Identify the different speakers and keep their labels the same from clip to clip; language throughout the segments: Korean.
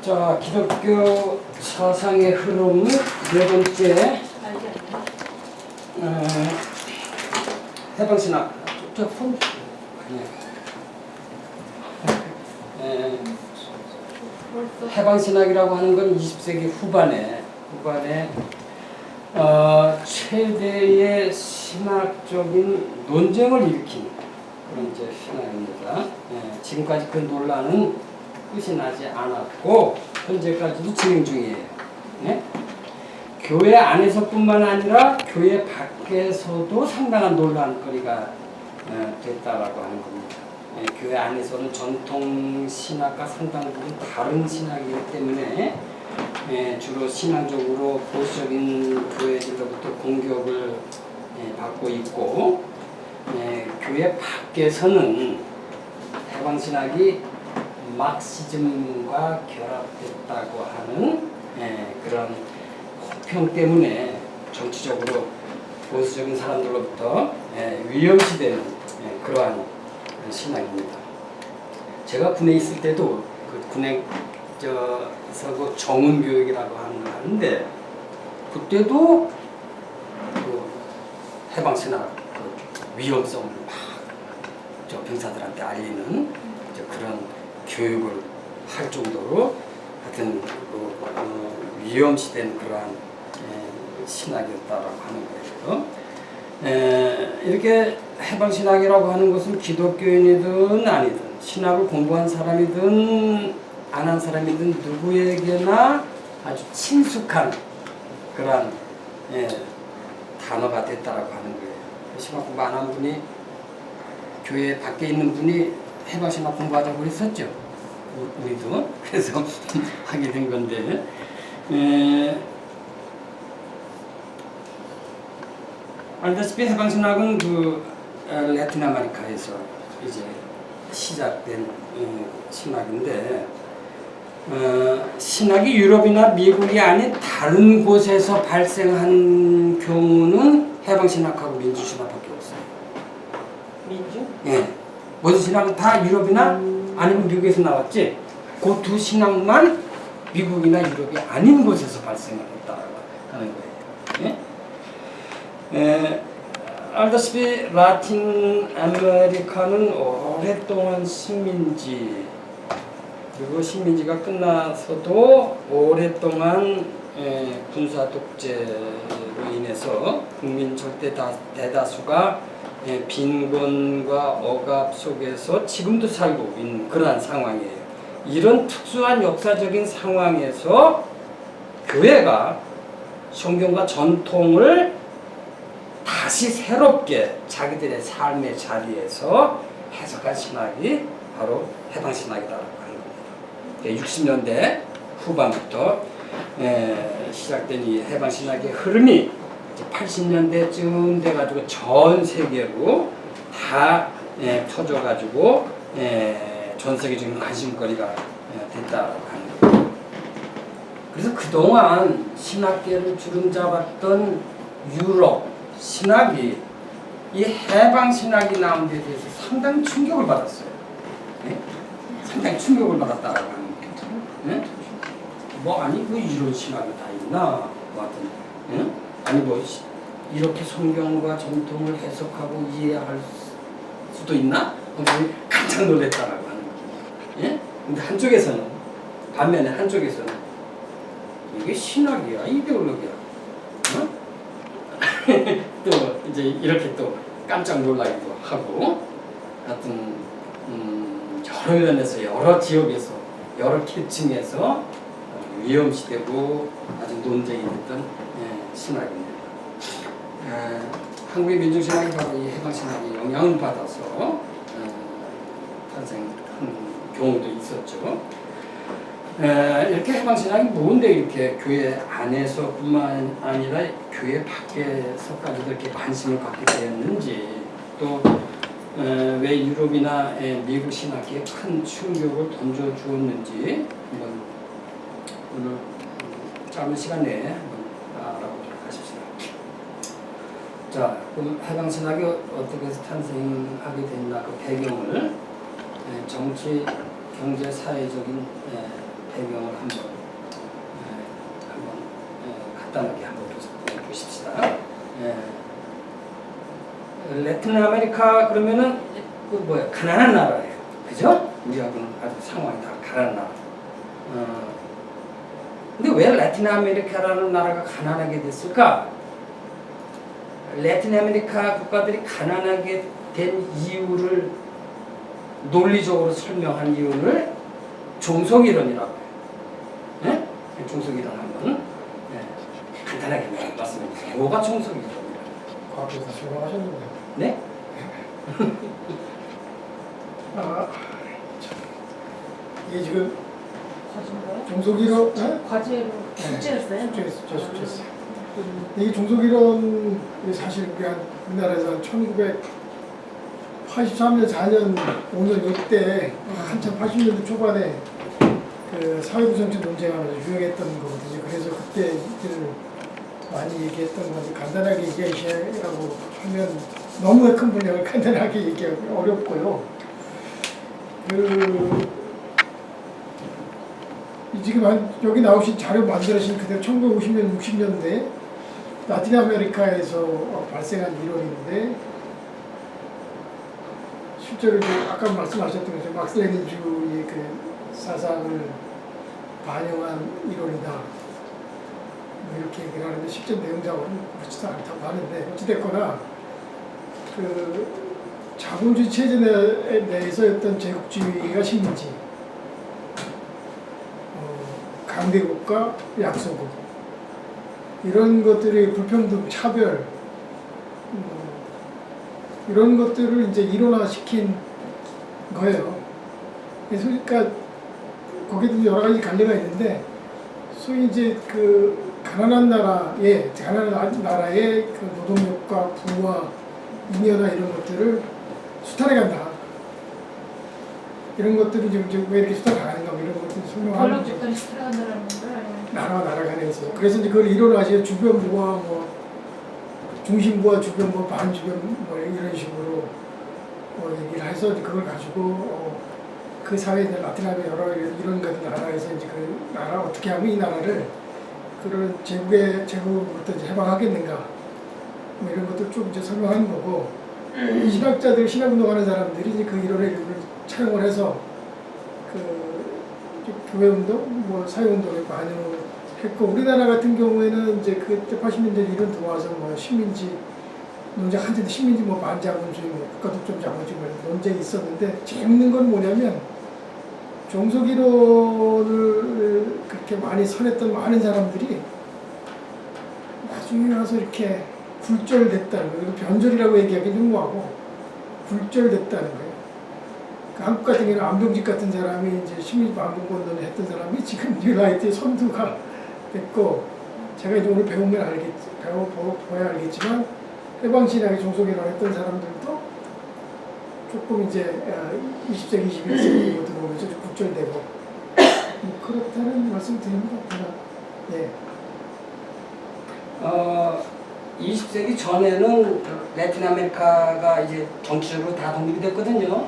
Speaker 1: 자, 기독교 사상의 흐름 네 번째 해방신학. 저 폰 해방신학이라고 하는 건 20세기 후반에 최대의 신학적인 논쟁을 일으킨 그런 이제 신학입니다. 지금까지 그 논란은 끝이 나지 않았고 현재까지도 진행 중이에요. 교회 안에서뿐만 아니라 교회 밖에서도 상당한 논란거리가 됐다라고 하는 겁니다. 교회 안에서는 전통 신학과 상당 부분 다른 신학이기 때문에 주로 신앙적으로 보수적인 교회들로부터 공격을 받고 있고, 교회 밖에서는 해방신학이 마르크시즘과 결합됐다고 하는 그런 혹평 때문에 정치적으로 보수적인 사람들로부터 위험시되는 그러한 신학입니다. 제가 군에 있을 때도 그 군에서 그 정은교육이라고 하는 걸 하는데, 그때도 그 해방신학 그 위험성을 막 저 병사들한테 알리는 그런 교육을 할 정도로 하여튼 위험시된 그러한 신학이었다라고 하는 거예요. 이렇게 해방신학이라고 하는 것은 기독교인이든 아니든 신학을 공부한 사람이든 안 한 사람이든 누구에게나 아주 친숙한 그러한 단어가 됐다라고 하는 거예요. 신학 공부 안 한 분이 교회 밖에 있는 분이 해방신학 공부하자고 했었죠. 우리도 그래서 하게 된 건데, 알다시피 해방신학은 그 라틴 아메리카에서 이제 시작된 신학인데, 신학이 유럽이나 미국이 아닌 다른 곳에서 발생한 경우는 해방신학하고 민주신학밖에 없어요.
Speaker 2: 민주?
Speaker 1: 모든 신학은 다 유럽이나 아니면 미국에서 나왔지, 그 두 신학만 미국이나 유럽이 아닌 곳에서 발생을 했다고 하는 거예요. 알다시피 라틴 아메리카는 오랫동안 식민지, 그리고 식민지가 끝나서도 오랫동안 군사 독재로 인해서 국민 절대 대다수가 빈곤과 억압 속에서 지금도 살고 있는 그러한 상황이에요. 이런 특수한 역사적인 상황에서 교회가 성경과 전통을 다시 새롭게 자기들의 삶의 자리에서 해석한 신학이 바로 해방신학이라고 하는 겁니다. 60년대 후반부터 시작된 이 해방신학의 흐름이 80년대쯤 돼가지고 전 세계로 다 퍼져가지고 전 세계적인 관심거리가 됐다라고 하는 거예요. 그래서 그동안 신학계를 주름잡았던 유럽 신학이 이 해방신학이 나온 데 대해서 상당히 충격을 받았어요. 상당히 충격을 받았다라고 하는 거예요. 뭐 아니 뭐 이런 신학이 다 있나, 뭐 하여튼 아니 뭐 이렇게 성경과 전통을 해석하고 이해할 수도 있나? 깜짝 놀랐다라고 하는 거예요. 근데 한쪽에서는, 반면에 한쪽에서는 이게 신학이야, 이데올로기야. 또 이제 이렇게 또 깜짝 놀라기도 하고, 하여튼 여러 면에서 여러 지역에서 여러 계층에서 위험시되고 아주 논쟁이 됐던 신학입니다. 한국의 민중신학이 바로 이 해방신학에 영향을 받아서 탄생한 경우도 있었죠. 이렇게 해방신학이 뭔데 이렇게 교회 안에서뿐만 아니라 교회 밖에서까지도 이렇게 관심을 갖게 되었는지, 또 왜 유럽이나 미국 신학에 큰 충격을 던져주었는지 한번 오늘 짧은 시간 내에 한번 알아보도록 하십시다. 자, 그럼 해방신학이 어떻게 해서 탄생하게 됐나, 그 배경을, 정치, 경제, 사회적인 배경을 한번 라틴 아메리카 그러면은 그 뭐야 가난한 나라예요, 그죠? 우리하고는 아주 상황이 다 가난한 나라. 근데 왜 라틴 아메리카라는 나라가 가난하게 됐을까? 라틴 아메리카 국가들이 가난하게 된 이유를 논리적으로 설명한 이유를 종속이론이라고 해요. 네? 종속이론 한번 간단하게 말씀해 주세요. 뭐가 종속이론이라고?
Speaker 3: 과학에서 설명하셨는데.
Speaker 1: 네?
Speaker 3: 이게 지금
Speaker 2: 과제인가요?
Speaker 3: 종속이론,
Speaker 2: 과제로 숙제였어요?
Speaker 3: 저 숙제했어요. 이게 종속이론 사실 우리나라에서 1983년, 4년, 5년 이때 한참 80년대 초반에 그 사회구성체 논쟁하면서 유행했던 거거든요. 그래서 그때 많이 얘기했던 건데 간단하게 얘기하시라고 하면 너무 큰 분량을 간단하게 얘기하기 어렵고요. 지금 여기 나오신 자료 만들어진 그대로 1950년, 60년대 라틴 아메리카에서 발생한 이론인데 실제로 이제 아까 말씀하셨던 것처럼 막스 레닌주의 그 사상을 반영한 이론이다. 이렇게 얘기를 하는데 실제 내용상으로는 그렇지도 않다고 하는데 어찌됐거나 그 자본주의 체제 내에서였던 제국주의가 식민지, 강대국과 약소국 이런 것들의 불평등, 차별 이런 것들을 이제 일원화시킨 거예요. 그래서 그러니까 거기도 여러 가지 관계가 있는데 소위 이제 그 가난한 나라의 그 노동력과 부와 잉여나 이런 것들을 수탈해 간다. 이런 것들이 이제 왜 이렇게 수탈하는가 이런 것들 설명하는 거죠.
Speaker 2: 권력집단이 수탈한다는 건가요?
Speaker 3: 나라와 나라 간에서. 그래서 이제 그걸 이론화시켜 주변부와 뭐 중심부와 주변부, 반주변 뭐 이런 식으로 얘기를 해서 그걸 가지고 그 사회에 라틴 아메리카 여러 이런 같은 나라에서 이제 그 나라 어떻게 하면 이 나라를 그런 제국으로부터 이제 해방하겠는가 뭐 이런 것들 쭉 이제 설명하는 거고 신학자들 신학운동하는 사람들이 이제 그 이론을 차용을 해서 그 교회운동, 뭐 사회운동에 반영했고 우리나라 같은 경우에는 이제 그때 80년대 이론 들어와서 뭐 식민지 논쟁 한때 식민지 뭐 반자본주의, 뭐 국가독점 자본주의 뭐 논쟁이 있었는데 재밌는 건 뭐냐면 종속이론을 그렇게 많이 선했던 많은 사람들이 나중에 와서 이렇게 굴절됐다는 거예요. 변절이라고 얘기하기 좀 뭐하고 굴절됐다는 거예요. 그 한국 같은 경우는 안병직 같은 사람이 이제 식민지 반공권론을 했던 사람이 지금 뉴라이트의 선두가 됐고 제가 이제 오늘 배워봐야 알겠지만 해방신학의 종속이론 했던 사람들도 조금 이제 20세기, 21세기로 들어오면서 굴절되고 뭐 그렇다는 말씀 드립니다. 예.
Speaker 1: 20세기 전에는 라틴 아메리카가 이제 정치적으로 다 독립이 됐거든요.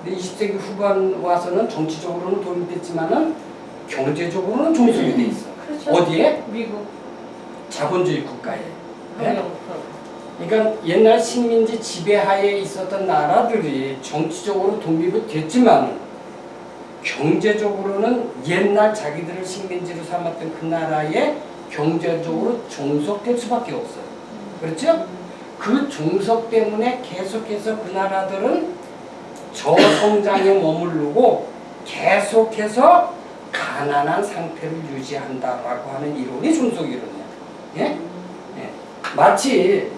Speaker 1: 근데 20세기 후반 와서는 정치적으로는 독립됐지만은 경제적으로는 종속이 돼 있어.
Speaker 2: 그렇죠.
Speaker 1: 어디에?
Speaker 2: 미국.
Speaker 1: 자본주의 국가에. 네?
Speaker 2: 네?
Speaker 1: 그러니까 옛날 식민지 지배하에 있었던 나라들이 정치적으로 독립이 됐지만 경제적으로는 옛날 자기들을 식민지로 삼았던 그 나라에 경제적으로 종속될 수밖에 없어요. 그렇죠? 그 종속 때문에 계속해서 그 나라들은 저성장에 머무르고 계속해서 가난한 상태를 유지한다라고 하는 이론이 종속이론이에요. 예? 예. 마치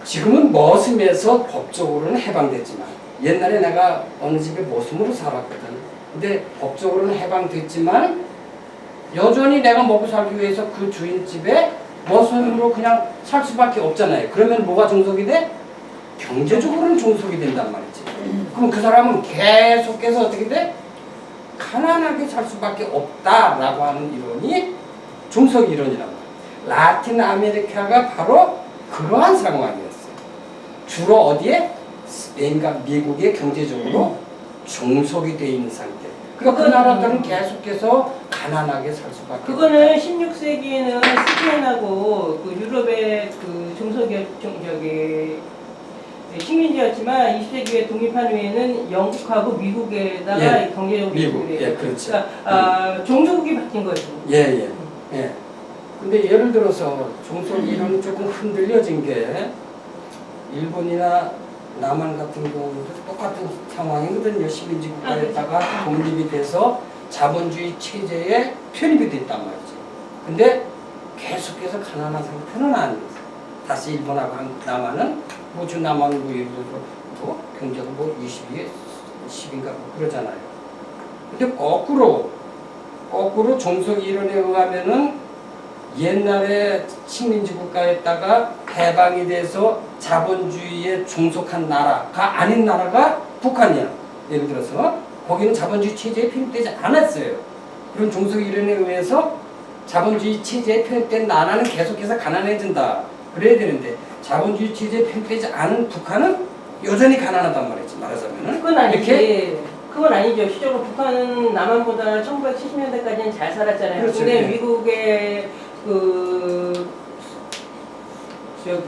Speaker 1: 지금은 머슴에서 법적으로는 해방됐지만 옛날에 내가 어느 집에 머슴으로 살았거든. 근데 법적으로는 해방됐지만 여전히 내가 먹고 살기 위해서 그 주인집에 머슴으로 그냥 살 수밖에 없잖아요. 그러면 뭐가 종속이 돼? 경제적으로는 종속이 된단 말이지. 그럼 그 사람은 계속해서 어떻게 돼? 가난하게 살 수밖에 없다라고 하는 이론이 종속 이론이란 말이에요. 라틴 아메리카가 바로 그러한 상황이었어요. 주로 어디에? 스페인과 미국의 경제적으로 종속이 돼 있는 상태. 그러니까 그 나라들은 계속해서 가난하게 살 수밖에.
Speaker 2: 그거는 16세기에는 스페인하고 그 유럽의 그 종속이
Speaker 4: 식민지였지만 20세기에 독립한 후에는 영국하고 미국에다가
Speaker 1: 예,
Speaker 4: 경제적
Speaker 1: 미국,
Speaker 4: 위협이
Speaker 1: 예, 그렇죠.
Speaker 4: 그러니까 종주국이 바뀐 거죠.
Speaker 1: 예. 근데 예를 들어서 종속 이론이 조금 흔들려진 게 일본이나 남한 같은 경우도 똑같은 상황이거든요. 시민지 국가에다가 독립이 돼서 자본주의 체제에 편입이 됐단 말이죠. 근데 계속해서 가난한 상태는 아니에요. 다시 일본하고 남한은 뭐주 남한 뭐 예를 들어서 뭐 경제가 뭐 20에 10인가 뭐 그러잖아요. 근데 거꾸로 종속 이론에 의하면은 옛날에 식민지 국가에다가 해방이 돼서 자본주의에 종속한 나라가 아닌 나라가 북한이야. 예를 들어서 거기는 자본주의 체제에 편입되지 않았어요. 그런 종속 이론에 의해서 자본주의 체제에 편입된 나라는 계속해서 가난해진다. 그래야 되는데 자본주의 체제에 편입되지 않은 북한은 여전히 가난하단 말이지. 말하자면은
Speaker 4: 그건 아니지.
Speaker 1: 이렇게
Speaker 4: 그건 아니죠. 실제로 북한은 남한보다 1970년대까지는 잘 살았잖아요.
Speaker 1: 그렇죠.
Speaker 4: 근데
Speaker 1: 예.
Speaker 4: 미국의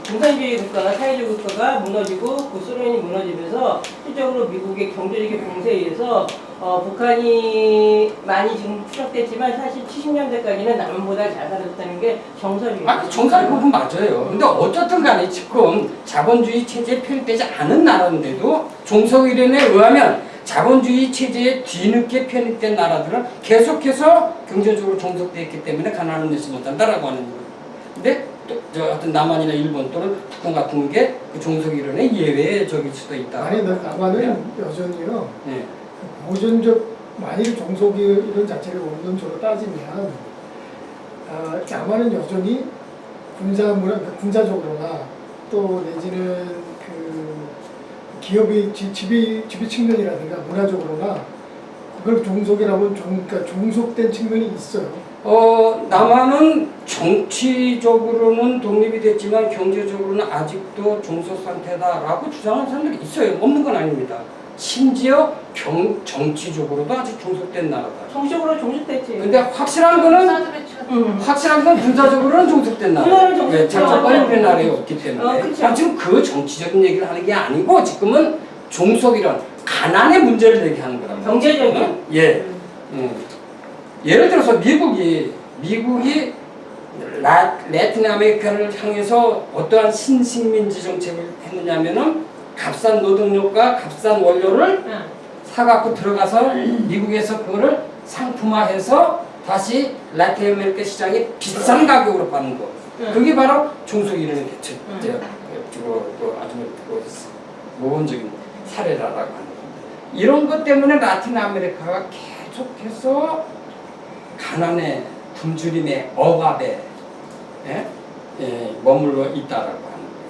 Speaker 4: 공산주의 국가가 사회주의 국가가 무너지고 소련이 무너지면서 실적으로 미국의 경제적인 봉쇄에 의해서 북한이 많이 지금 추락됐지만 사실 70년대까지는 남한보다 잘 살았다는 게 정설이에요.
Speaker 1: 그 정상이 그건 맞아요. 근데 어쨌든 간에 지금 자본주의 체제에 편입되지 않은 나라인데도 종속이론에 의하면 자본주의 체제에 뒤늦게 편입된 나라들은 계속해서 경제적으로 종속되어 있기 때문에 가난을 내지 못한다라고 하는 거예요. 근데 또 어떤 남한이나 일본 또는 북한 같은 게 그 종속이론의 예외의 적일 수도 있다.
Speaker 3: 아니, 남한은 여전히요.
Speaker 1: 네.
Speaker 3: 보존적 만일 종속이 이런 자체가 없는 쪽으로 따지면 남한은 여전히 군사적으로나 또 내지는 그 기업의 지배 측면이라든가 문화적으로나 그걸 종속이라고 그러니까 종속된 측면이 있어요.
Speaker 1: 남한은 정치적으로는 독립이 됐지만 경제적으로는 아직도 종속 상태다라고 주장하는 사람들이 있어요. 없는 건 아닙니다. 심지어 정치적으로도 아직 종속된 나라다.
Speaker 4: 정치적으로 종속됐지.
Speaker 1: 근데 확실한 거는 군사적으로는 종속된 나라.
Speaker 4: 군사는 종속된
Speaker 1: 왜 장차권이
Speaker 4: 나라.
Speaker 1: 우리나라에 없기 때문에.
Speaker 4: 그렇죠.
Speaker 1: 지금 그 정치적인 얘기를 하는 게 아니고 지금은 종속이론 가난의 문제를 얘기하는 거란 말이에요.
Speaker 4: 경제적인.
Speaker 1: 예. 예를 들어서 미국이 라틴 아메리카를 향해서 어떠한 신식민지 정책을 했느냐면은 값싼 노동력과 값싼 원료를 사갖고 들어가서 미국에서 그거를 상품화해서 다시 라틴 아메리카 시장에 비싼 가격으로 파는 거. 그게 바로 종속이론의 대체 아주 모범적인 사례라고 하는 겁니다. 이런 것 때문에 라틴 아메리카가 계속해서 가난에 굶주림에 억압에 머물러 있다라고 하는 거예요.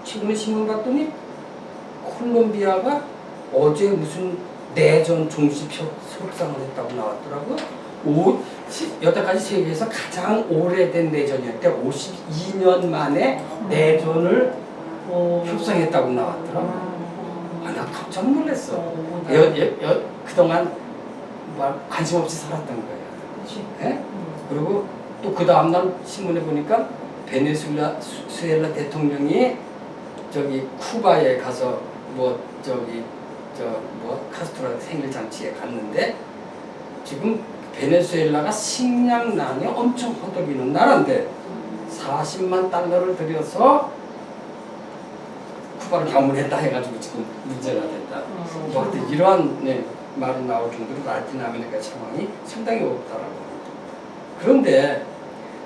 Speaker 1: 최근에 신문 봤더니 콜롬비아가 어제 무슨 내전 종식 협상을 했다고 나왔더라고요. 여태까지 세계에서 가장 오래된 내전이었대. 52년 만에 내전을 협상했다고 나왔더라고요. 나 깜짝 놀랐어. 그동안 관심 없이 살았던 거예요. 그리고 또 그 다음날 신문에 보니까 베네수엘라 대통령이 저기 쿠바에 가서 카스트로 생일 잔치에 갔는데 지금 베네수엘라가 식량난에 엄청 허덕이는 나라인데 40만 달러를 들여서 쿠바를 방문했다 해가지고 지금 문제가 됐다. 하여튼 이러한 말이 나올 정도로 라틴 아메리카 상황이 상당히 어렵다라고 합니다.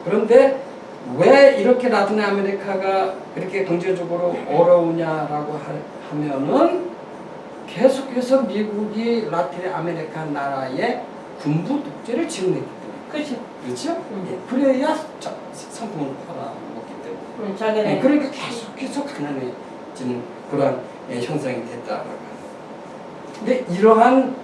Speaker 1: 그런데 왜 이렇게 라틴 아메리카가 그렇게 경제적으로 어려우냐라고 하면은 계속해서 미국이 라틴 아메리카 나라에 군부 독재를 지원했기 때문에. 그렇죠? 그래야 상품을 팔아먹기 때문에. 그러니까 계속해서 가난해지는 그러한 형상이 됐다라고 합니다. 근데 이러한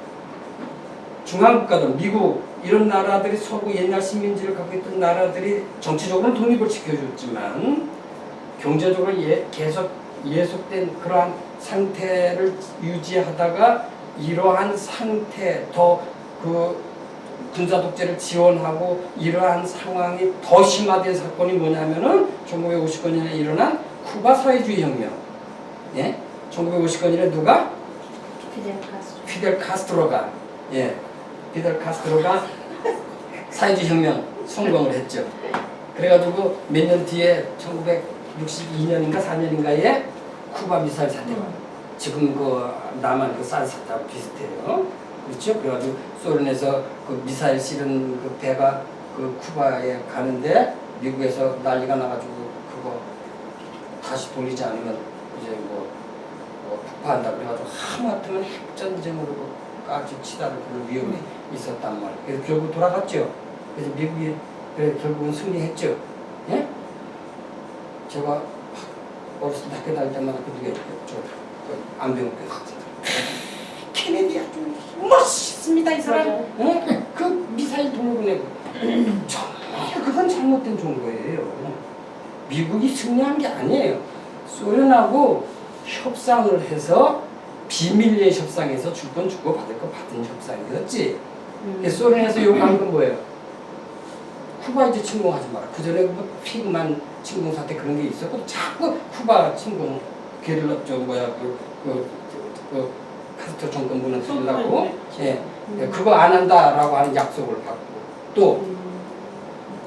Speaker 1: 중앙국가들, 미국 이런 나라들이 서구 옛날 식민지를 갖고 있던 나라들이 정치적으로는 독립을 지켜줬지만 경제적으로 계속 예속된 그러한 상태를 유지하다가 이러한 상태 더 그 군사 독재를 지원하고 이러한 상황이 더 심화된 사건이 뭐냐면은 1950년에 일어난 쿠바 사회주의 혁명. 예? 1950년에 누가? 피델 카스트로가 피델 카스트로가 사회주의 혁명 성공을 했죠. 그래가지고 몇 년 뒤에 1962년인가 4년인가에 쿠바 미사일 사태가 지금 그 남한 그 사드 사태하고 비슷해요. 그렇죠? 그래가지고 소련에서 그 미사일 실은 그 배가 그 쿠바에 가는데 미국에서 난리가 나가지고 그거 다시 돌리지 않으면 이제 뭐 폭파한다 그래가지고 하마터면 핵전쟁으로까지 치달을 그럴 위험이 있었단 말이에요. 그래서 결국 돌아갔죠. 그래서 미국이 그래 결국은 승리했죠. 예? 제가 어렸을 때 학교 다닐 때마다 그 누가 그 안병욱께서 케네디 아주 멋있습니다 이 사람. 예? 그 미사일 돌려보내고 정말 그건 잘못된 정보예요. 미국이 승리한 게 아니에요. 소련하고 협상을 해서 비밀리에 협상해서 줄 건 주고 받을 거 받은 협상이었지. 소련에서 요구한 건 뭐예요? 쿠바 이제 침공하지 마라. 그 전에 뭐 피그만 침공 사태 그런 게 있었고 자꾸 쿠바 침공 게릴라 그 카스트로 정권 무너뜨리려고 그거 안 한다라고 하는 약속을 받고 또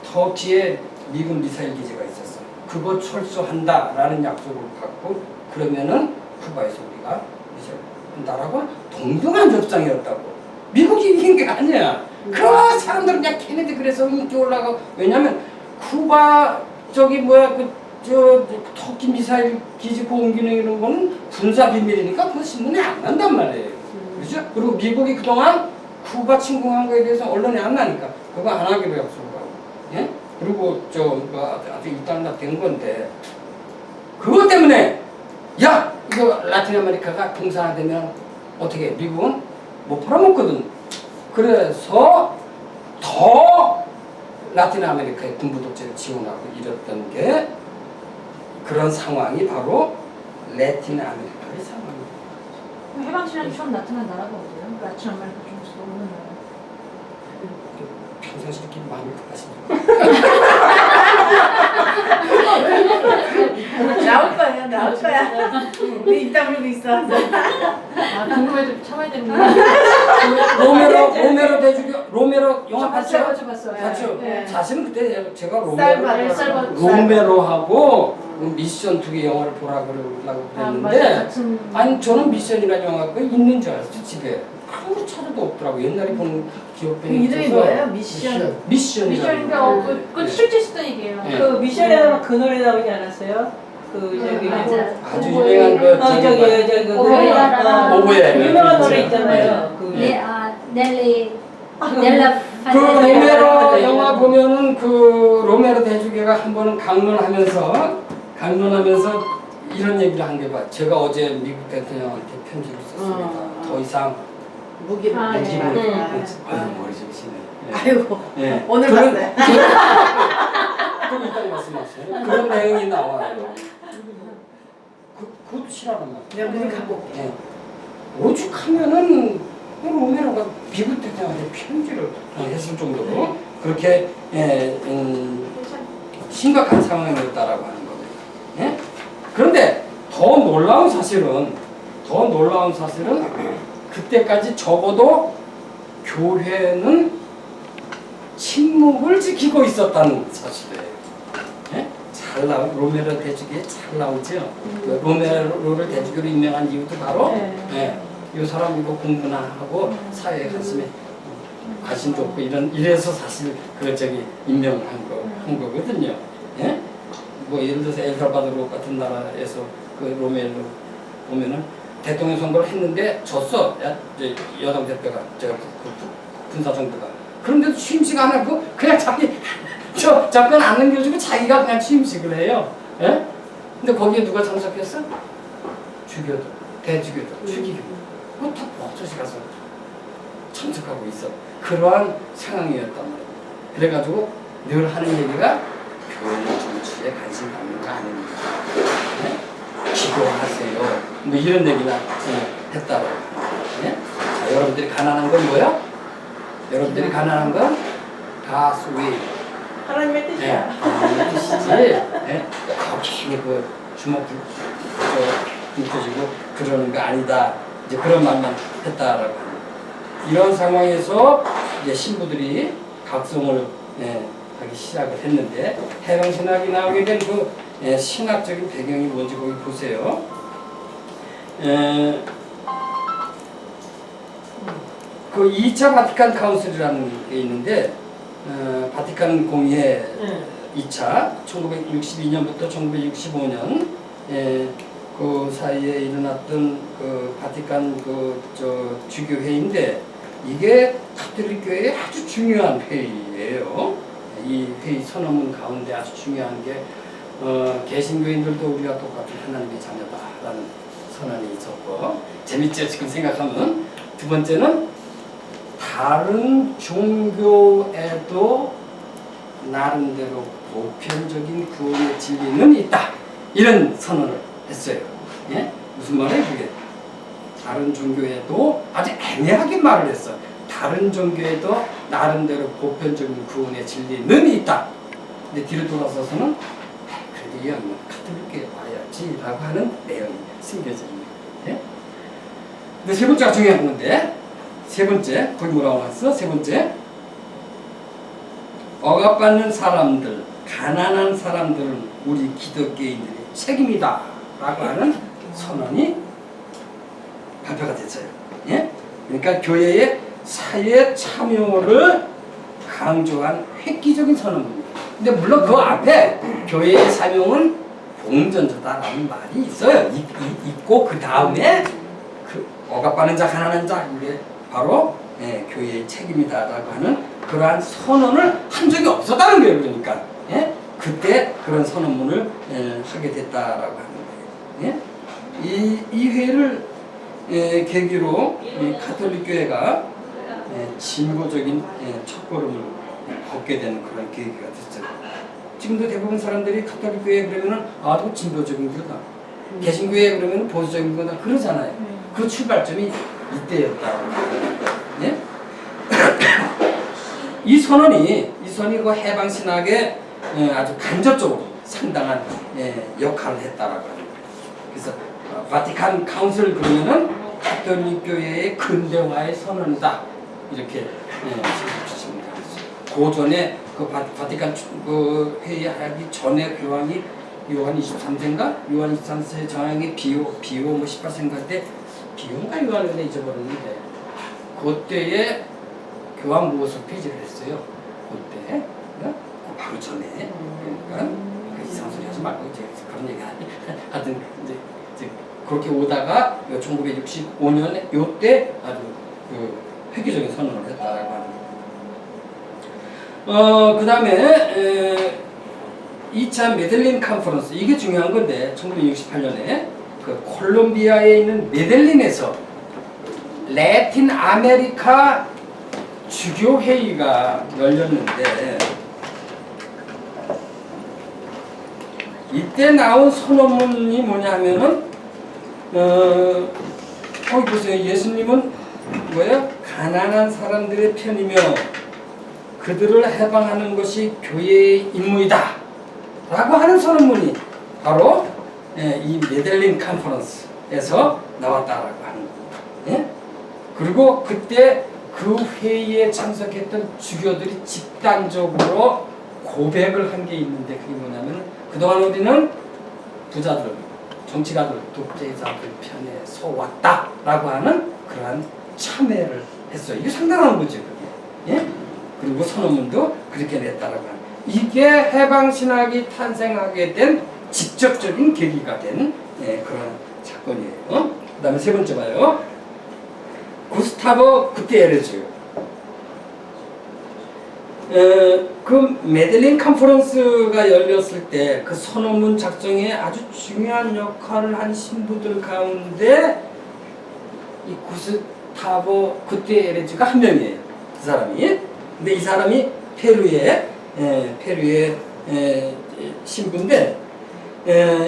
Speaker 1: 터키에 미군 미사일 기지가 있었어. 그거 철수한다라는 약속을 받고 그러면은 쿠바에서 우리가 미사일 한다라고 동등한 협상이었다고. 미국이 이긴 게 아니야. 그 사람들은 그냥 케네디 그래서 인기 올라가고 왜냐면 쿠바 저기 뭐야 저 터키 미사일 기지 공기능 이런 거는 군사 비밀이니까 그거 신문에 안 난단 말이에요. 그렇죠? 그리고 미국이 그동안 쿠바 침공한 거에 대해서 언론에 안 나니까 그거 안 하기로 약속을 하고. 예? 그리고 아주 일단락된 건데 그것 때문에 야 이거 라틴 아메리카가 공산화되면 어떻게 미국은 못 팔아먹거든. 그래서 더 라틴 아메리카의 군부 독재를 지원하고 이랬던 게 그런 상황이 바로 라틴 아메리카의 상황입니다.
Speaker 2: 해방신앙이 처음 나타난 나라가 어디예요? 라틴 아메리카 중에서도 어느 나라?
Speaker 1: 평상시끼리 마음이 급하십니까?
Speaker 2: 나올 거야, 나올 거야. 우리 입 다물고 있어. 아, 궁금해도 참아야 되는구나.
Speaker 1: 로메로 대주교 로메로 영화 봤죠?
Speaker 2: 봤어요.
Speaker 1: 봤죠?
Speaker 2: 네.
Speaker 1: 사실은 그때 제가
Speaker 2: 살바도르.
Speaker 1: 로메로하고 미션 두 개 영화를 보라 그러려고 그랬는데 아니 저는 미션이라는 영화가 있는 줄 알았어요 집에. 아무리 찾아도 없더라고. 옛날에 본 기억병이
Speaker 2: 이름이 뭐예요? 미션인가?
Speaker 1: 미션이라고.
Speaker 2: 그건 실제 있었던 얘기예요.
Speaker 1: 네.
Speaker 4: 그 미션에서 그 노래 나오지 않았어요? 그 저기
Speaker 2: 맞아.
Speaker 1: 아주 유명한 그
Speaker 4: 저기 그
Speaker 2: 오보에라라.
Speaker 1: 오보에.
Speaker 4: 유명한 노래 있잖아요. 그
Speaker 5: 넬리 넬라
Speaker 1: 그 로메로 영화 보면은 그 로메로 대주교가 한 번은 강론하면서 이런 얘기를 한 게 봐. 제가 어제 미국 대통령한테 편지를 썼습니다. 더 이상
Speaker 2: 무기를
Speaker 1: 무기를
Speaker 2: 네.
Speaker 1: 머리 좋으시네.
Speaker 2: 아이고
Speaker 1: 예.
Speaker 2: 오늘
Speaker 1: 그런-
Speaker 2: 봤어요.
Speaker 1: 좀 이따 말씀하세요. 그런 내용이 나와요. 그것도 싫어하는 말.
Speaker 2: 내가 무기 갖고 올게.
Speaker 1: 예. 오죽하면은 로메로가 미국 대통령한테 편지를 했을 정도로 그렇게 심각한 상황이었다라고 하는 겁니다. 예? 그런데 더 놀라운 사실은 그때까지 적어도 교회는 침묵을 지키고 있었다는 사실이에요. 예? 잘 나온 로메로 대주교에 잘 나오죠. 그 로메로를 대주교로 임명한 이유도 바로 이 사람 이거 공부나 하고 사회에 관심도 없고 이래서 사실 그 저기 임명한 거거든요. 예? 뭐 예를 들어서 엘살바도르 같은 나라에서 그 로메로 보면은 대통령 선거를 했는데 졌어. 여당 대표가 그 군사 정부가. 그런데도 취임식 안 하고 그냥 자기 잠깐 안 넘겨주고 자기가 그냥 취임식을 해요. 예? 근데 거기에 누가 참석했어? 주교도, 대주교도, 추기교. 그거 다 버젓이 가서 참석하고 있어. 그러한 상황이었단 말이에요. 그래가지고 늘 하는 얘기가 교회는 정치에 관심 갖는 거 아닙니다. 네? 기도하세요. 뭐 이런 얘기나 했다고. 네? 자, 여러분들이 가난한 건 뭐야? 여러분들이 가난한 건 가수위.
Speaker 4: 하나님의 뜻이야.
Speaker 1: 하나님의 뜻이지. 네? 거기 주먹 붉혀지고 그러는 거 아니다. 이제 그런 말만 했다라고 합니다. 이런 상황에서 이제 신부들이 각성을 하기 시작을 했는데 해방신학이 나오게 된 그 신학적인 배경이 뭔지 거기 보세요. 그 2차 바티칸 카운슬이라는 게 있는데 바티칸 공의회 2차 1962년부터 1965년 그 사이에 일어났던 그 바티칸 주교 회의인데 이게 가톨릭 교회의 아주 중요한 회의예요. 이 회의 선언문 가운데 아주 중요한 게 개신교인들도 우리가 똑같은 하나님의 자녀다라는 선언이 있었고 재밌죠 지금 생각하면. 두 번째는 다른 종교에도 나름대로 보편적인 구원의 진리는 있다 이런 선언을 했어요. 예? 무슨 말이에요 그게? 다른 종교에도 아주 애매하게 말을 했어. 다른 종교에도 나름대로 보편적인 구원의 진리는 있다. 근데 뒤로 돌아서서는 그래도 이 양은 가톨릭교에 와야지라고 하는 내용이 숨겨져 있는 거예요. 예? 근데 세 번째가 중요한 건데 세 번째 거기 뭐라고 나왔어? 세 번째 억압받는 사람들, 가난한 사람들은 우리 기독교인들의 책임이다 라고 하는 선언이 발표가 됐어요. 예? 그러니까 교회의 사회 참여를 강조한 획기적인 선언입니다. 근데 물론 그 앞에 교회의 사명은 봉전자다라는 말이 있어요. 있고 그 다음에 그 억압받는 자, 가난한 자 이게 바로 교회의 책임이다라고 하는 그러한 선언을 한 적이 없었다는 거예요. 그러니까 그때 그런 선언문을 하게 됐다라고 하는 거예요. 이 회의를 계기로 이 가톨릭 교회가 진보적인 첫걸음을 걷게 되는 그런 계기가 됐어요. 지금도 대부분 사람들이 가톨릭 교회 그러면은 아주 진보적인 거다. 개신교회 그러면 보수적인 거다 그러잖아요. 그 출발점이 이때였다고. 예? 이 선언이 그 해방 신학에 아주 간접적으로 상당한 역할을 했다라고 합니다. 그래서 바티칸 카운슬 그러면은 가톨릭 교회의 근대화의 선언이다 이렇게 생각하시면 되겠어요. 그 전에 그 바티칸 그 회의하기 전에 교황이 요한 23세인가 요한 23세 정황이 비오 뭐 18세인가 때 비오인가 요한인가 잊어버렸는데 그때에 교황 무엇을 폐지를 했어요. 그때 그 바로 전에 그러니까 이상한 소리 하지 말고 이제 그런 얘기 하여튼 이제 그렇게 오다가 1965년에 요때 아주 그 획기적인 선언을 했다라고 하는. 그 다음에 2차 메델린 컨퍼런스 이게 중요한 건데 1968년에 그 콜롬비아에 있는 메델린에서 라틴 아메리카 주교 회의가 열렸는데 이때 나온 선언문이 뭐냐면은 거기 보세요. 예수님은 뭐예요? 가난한 사람들의 편이며 그들을 해방하는 것이 교회의 임무이다 라고 하는 선언문이 바로 이 메델린 컨퍼런스에서 나왔다라고 하는 거예요. 예? 그리고 그때 그 회의에 참석했던 주교들이 집단적으로 고백을 한 게 있는데 그게 뭐냐면 그동안 우리는 부자들, 정치가들, 독재자들 편에 서왔다라고 하는 그러한 참회를 했어요. 이게 상당한 거죠. 그게. 예? 그리고 선언문도 그렇게 냈다라고 하는 이게 해방신학이 탄생하게 된 직접적인 계기가 된 그런 사건이에요. 그 다음에 세 번째 봐요. 구스타보 구테레즈. 그 메델린 컨퍼런스가 열렸을 때 그 선언문 작성에 아주 중요한 역할을 한 신부들 가운데 이 구스타보 구테레즈가 한 명이에요. 그 사람이. 근데 이 사람이 페루의 신부인데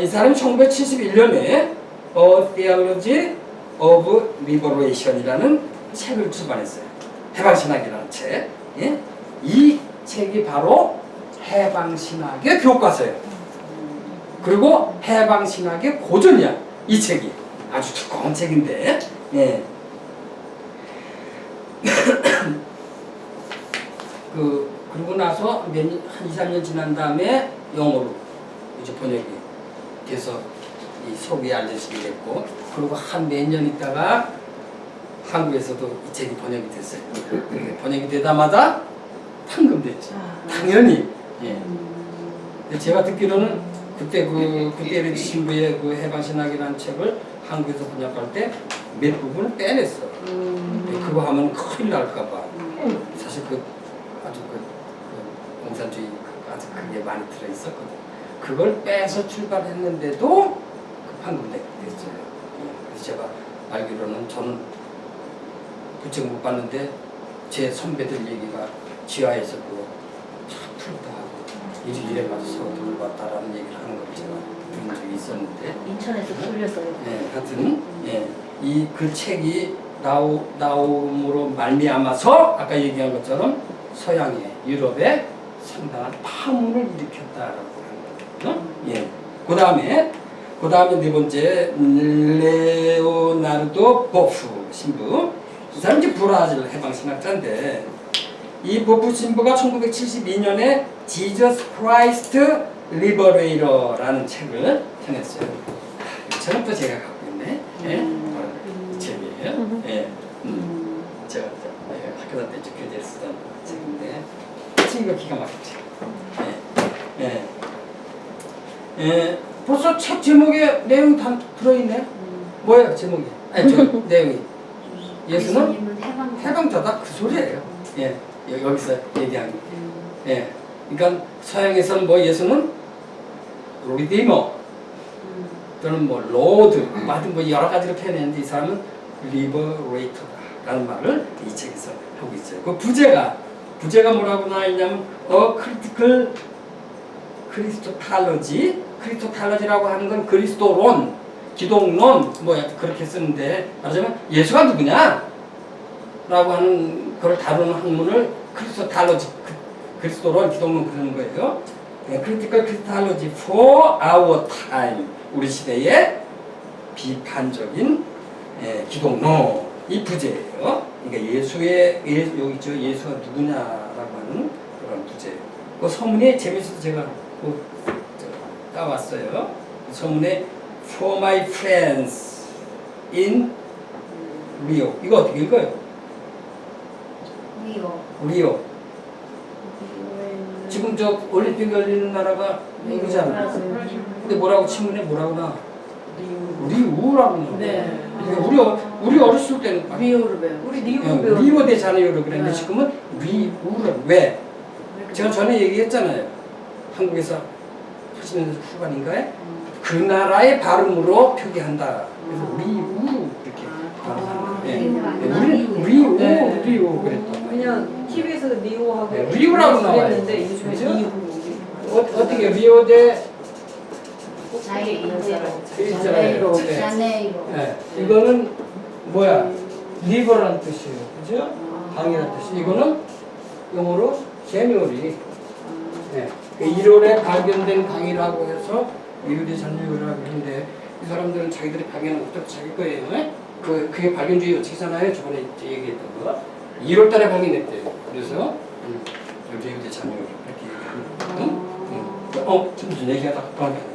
Speaker 1: 이 사람이 1971년에 A Theology of Liberation이라는 책을 출판했어요. 해방신학이라는 책. 예? 이 책이 바로 해방신학의 교과서예요. 그리고 해방신학의 고전이야. 이 책이. 아주 두꺼운 책인데. 예. 그러고 나서 한 2, 3년 지난 다음에 영어로 이제 번역이 돼서 이 소비에 알려지게 됐고, 그리고 한 몇 년 있다가 한국에서도 이 책이 번역이 됐어요. 번역이 되다마다 판금됐죠. 당연히. 예. 근데 제가 듣기로는 그때 신부의 그 해방신학이라는 책을 한국에서 번역할 때 몇 부분을 빼냈어. 그거 하면 큰일 날까봐. 사실 아주 공산주의 아주 그게 많이 들어있었거든. 그걸 빼서 출발했는데도 그 판금됐어요. 그래서 제가 알기로는 저는 부책 못 봤는데 제 선배들 얘기가 지하에서 그거 참 풀다 하고 이래 가서 서로 돌봤다라는 얘기를 하는 걸 제가 들은 적이 있었는데,
Speaker 5: 인천에서 풀렸어요.
Speaker 1: 예, 하여튼 예, 이 그 책이 나옴으로 말미암아서 아까 얘기한 것처럼 서양의 유럽에 상당한 파문을 일으켰다라고 하는 거예요. 예. 그 다음에 네 번째 레오나르도 보프 신부. 이 사람 이제 브라질 해방신학자인데, 이 보프 신부가 1972년에 지저스 크라이스트 리버레이터라는 책을 펴냈어요. 이 책은 또 제가 갖고 있네. 예? 이 책이에요. 예. 제가 학교 다닐 때 교재를 쓰던 책인데, 책이 기가 막히죠. 예. 예. 예. 벌써 책 제목에 내용이 다 들어있네. 뭐예요 제목이? 아니 저 내용이. 예수는 해방자다 그 소리예요. 예. 여기서 얘기한 게. 예. 그러니까 서양에서는 뭐 예수는 리디머 또는 뭐 로드 하여튼 뭐 여러 가지로 표현했는데, 이 사람은 리버레이터라는 말을 이 책에서 하고 있어요. 그 부제가 뭐라고 나와있냐면 크리티컬 크리스토탈러지라고 하는 건 그리스도론, 기독론 뭐 그렇게 쓰는데, 말하자면 예수가 누구냐? 라고 하는 걸 다루는 학문을 크리스토탈러지, 그리스도론, 기독론 그러는 거예요. 크리티컬 크리스토탈러지 for our time, 우리 시대의 비판적인 기독론, 이 부제예요. 그러니까 여기 있죠. 예수가 누구냐라고 하는 그런 부제예요. 그 서문에 재밌어서 제가 따왔어요. 서문에 For my friends in Rio. 이거 어떻게 읽어요? 리오. 지금 저 올림픽 열리는 나라가 미국이잖아. 근데 뭐라고 친구네 뭐라고 나? 리우라고 나.
Speaker 2: 네.
Speaker 1: 우리 어렸을 때는
Speaker 2: 리오를 배워. 우리 리오를 배워.
Speaker 1: 리오 대 자네이로를 그랬는데 지금은 리우를 왜? 제가 전에 얘기했잖아요. 한국에서 80년대 후반인가에 그 나라의 발음으로 표기한다. 그래서 리우 이렇게 발음하는 거예요. 우리는 리우 그랬던.
Speaker 2: 그냥 TV에서 리오하고
Speaker 1: 리오라고 나와요.
Speaker 2: 그랬는데 요즘에
Speaker 1: 그죠?
Speaker 2: 리오.
Speaker 1: 어떻게 리오 대
Speaker 5: 자네이로.
Speaker 1: 네. 이거는 뭐야? 리버라는 뜻이에요. 그죠? 강이라는 뜻이. 이거는 영어로 제뉴얼이. 네. 1월에 발견된 강이라고 해서 리우데 자네이로라고 하는데, 이 사람들은 자기들이 발견한 것도 자기 거예요. 네? 그게 발견주의 원칙이잖아요. 저번에 얘기했던 거. 1월 달에 발견했대요. 그래서 리우데 자네이로 이렇게 얘기하는 거. 무슨 얘기가 다 그런 게 아니야.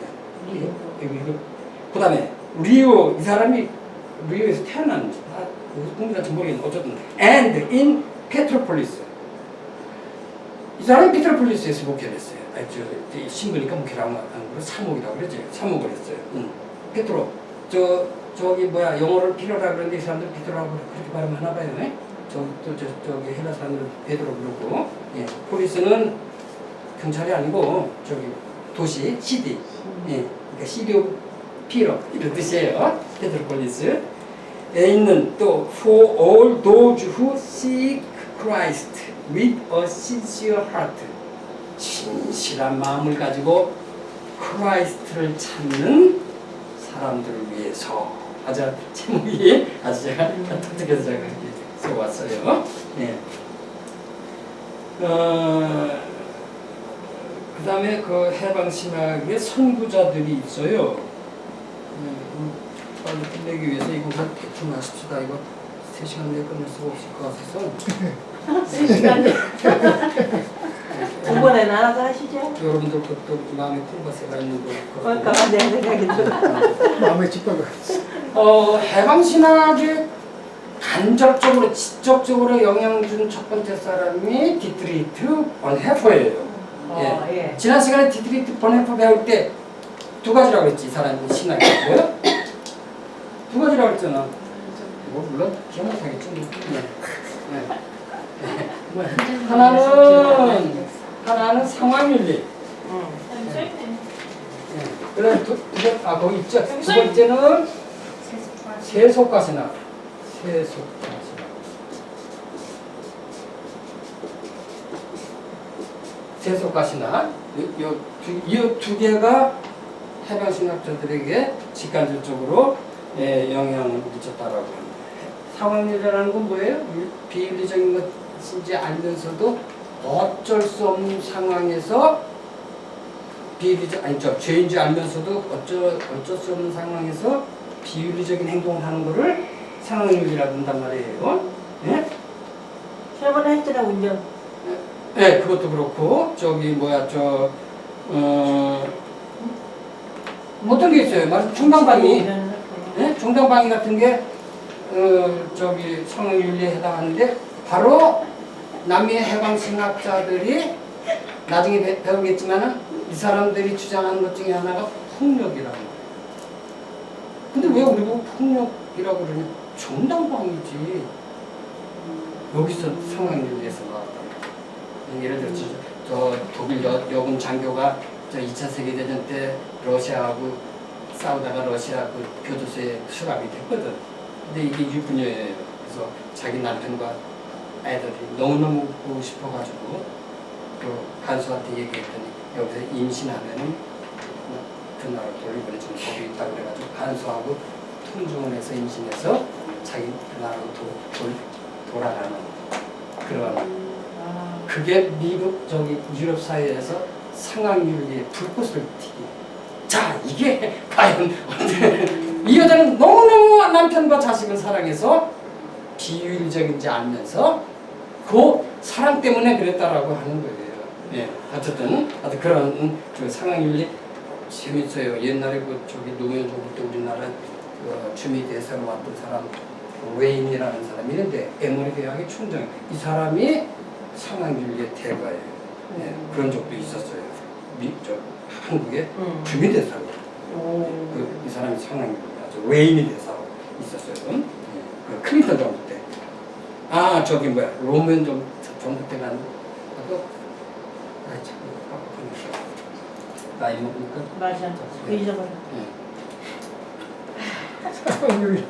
Speaker 1: 그 다음에 리오, 이 사람이 리오에서 태어났는지 공부가 모르겠는데 어쨌든 and in Petropolis, 이 사람이 페트로폴리스에서 목회했어요. 신부니까 목회라고 하는 걸 사목이라고 그러죠. 사목을 했어요. 저기 뭐야 영어를 피로라 그러는데 이 사람들 베드로라고 그렇게 발음하나 봐요. 저기 헬라 사람들은 베드로 그러고, 예. 폴리스는 경찰이 아니고 저기 도시 시티, 예. 그러니까 시리오 피로 이런 뜻이에요. 페트로폴리스에 있는 또 for all those who seek Christ with a sincere heart, 진실한 마음을 가지고 크라이스트를 찾는 사람들을 위해서. 아주 제목이 아주 제가 독특해서 제가 그렇게 써왔어요. 네. 그 그다음에 그 해방 신학의 선구자들이 있어요. 빨리 끝내기 위해서 이거 그냥 대충 하십시다. 이거 3시간 내에 끝낼 수가 없을 것 같아서.
Speaker 4: 두 번에 나눠서 하시죠.
Speaker 1: 여러분들 것도 마음에 품바세가 있는 거.
Speaker 4: 그러니까 내 생각이 들어.
Speaker 3: 마음의 직박을.
Speaker 1: 해방 신학에 간접적으로 직접적으로 영향 준 첫 번째 사람이 디트리히트 본헤퍼예요.
Speaker 4: 예.
Speaker 1: 지난 시간에 디트리히트 본헤퍼 배울 때 두 가지라고 했지. 이 사람이 신학이 뭐요? 두 가지라고 했잖아. 뭐 물론 기억 못하겠지. 하나는 상황윤리. 그다음 거기 있죠. 두 번째는 세속과 신학. 세속과 신학. 이 두 개가 해방 신학자들에게 직간접적으로 영향을 미쳤다라고 합니다. 상황윤리라는 건 뭐예요? 비윤리적인 것인지 알면서도 어쩔 수 없는 상황에서 죄인 줄 알면서도 어쩔 수 없는 상황에서 비윤리적인 행동을 하는 거를 상황윤리라고 한단 말이에요. 예?
Speaker 4: 저번에 했잖아 운전.
Speaker 1: 네, 그것도 그렇고 어떤 게 있어요? 말 정당방위. 예? 정당방위 같은 게 상황윤리에 해당하는데 바로 남미 해방신학자들이 나중에 배우겠지만은 이 사람들이 주장하는 것 중에 하나가 폭력이라는 거예요. 근데 왜 우리 보고 폭력이라고 그러냐? 정당방위지. 여기서 상황윤리에서 나왔다. 예를 들어 저 독일 여군 장교가 저 2차 세계대전 때 러시아하고 싸우다가 러시아 그 교도소에 수감이 됐거든. 근데 이게 유부녀예요. 그래서 자기 남편과 애들이 너무너무 보고 싶어가지고 그 간수한테 얘기했더니 여기서 임신하면은 그 나라 돌려보내주는 법이 있다고 그래가지고 간수하고 통중을 해서 임신해서 자기 그 나라로 돌아가는 그런 그게 미국 유럽 사회에서 상황윤리의 불꽃을 튀기. 자, 이게 과연 이 여자는 너무너무 남편과 자식을 사랑해서 비윤리적인지 알면서 그 사랑 때문에 그랬다라고 하는 거예요. 예, 어쨌든 그런 그 상황윤리 재밌어요. 옛날에 노무현 정부 때 우리나라 주미 대사로 왔던 사람 웨인이라는 사람이 있는데 에모리 대학의 총장 이 사람이 상황윤리의 대가예요. 예, 그런 적도 있었어요. 한국의 주미 대사로 이 사람이 상황윤리 아주 웨인이 대사로 있었어요. 예, 그 클린턴 정부 때. 노무현 정부 때 간 나이 먹으니까
Speaker 4: 맞아. 그 잊어버려.
Speaker 1: 예.
Speaker 3: 상황윤리.